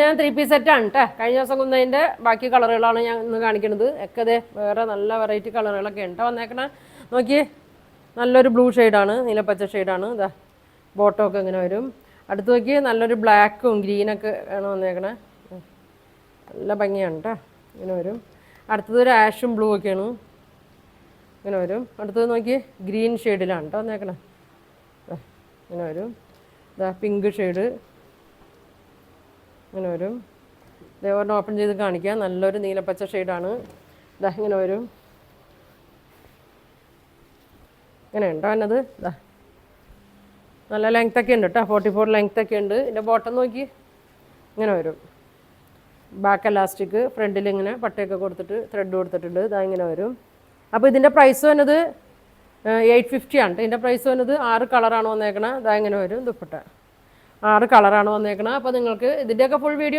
ഞാൻ 3 പീസ് സെറ്റാണ് കേട്ടോ. കഴിഞ്ഞ ദിവസം കൊന്നതിൻ്റെ ബാക്കി കളറുകളാണ് ഞാൻ ഇന്ന് കാണിക്കുന്നത്. ഒക്കെ അതെ വേറെ നല്ല വെറൈറ്റി കളറുകളൊക്കെ ഉണ്ട് വന്നേക്കണേ. നോക്കിയേ, നല്ലൊരു ബ്ലൂ ഷെയ്ഡാണ്, നീലപ്പച്ച ഷെയ്ഡാണ്. ഇതാ ബോട്ടമൊക്കെ ഇങ്ങനെ വരും. അടുത്ത് നോക്കി നല്ലൊരു ബ്ലാക്കും ഗ്രീനൊക്കെ ആണ് വന്നേക്കണേ. നല്ല ഭംഗിയാണ് കേട്ടോ. ഇങ്ങനെ വരും. അടുത്തത് ഒരു ആഷും ബ്ലൂ ഒക്കെയാണ്, ഇങ്ങനെ വരും. അടുത്തത് നോക്കി ഗ്രീൻ ഷെയ്ഡിലാണ് കേട്ടോ വന്നേക്കണേ. ഇങ്ങനെ വരും. ഇതാ പിങ്ക് ഷെയ്ഡ് ഇങ്ങനെ വരും. ഇതേപോലെ ഓപ്പൺ ചെയ്ത് കാണിക്കാം. നല്ലൊരു നീലപ്പച്ച ഷെയ്ഡാണ്. ഇതാ ഇങ്ങനെ വരും. ഇങ്ങനെ ഉണ്ടോ എന്നത്. ഇതാ നല്ല ലെങ്ത്തൊക്കെ ഉണ്ട് കേട്ടോ, 44 ലെങ്ത്തൊക്കെ ഉണ്ട്. ഇതിൻ്റെ ബോട്ടം നോക്കി ഇങ്ങനെ വരും. ബാക്ക് എലാസ്റ്റിക്, ഫ്രണ്ടിൽ ഇങ്ങനെ പട്ടയൊക്കെ കൊടുത്തിട്ട് ത്രെഡ് കൊടുത്തിട്ടുണ്ട്. ഇതാ ഇങ്ങനെ വരും. അപ്പോൾ ഇതിൻ്റെ പ്രൈസ് വന്നത് 850 ആണ്. ഇതിൻ്റെ പ്രൈസ് വന്നത് 6 കളറാണ് വന്നേക്കണത്. ഇതാ ഇങ്ങനെ വരും ദുപ്പട്ട. 6 കളറാണ് വന്നേക്കണത്. അപ്പോൾ നിങ്ങൾക്ക് ഇതിൻ്റെയൊക്കെ ഫുൾ വീഡിയോ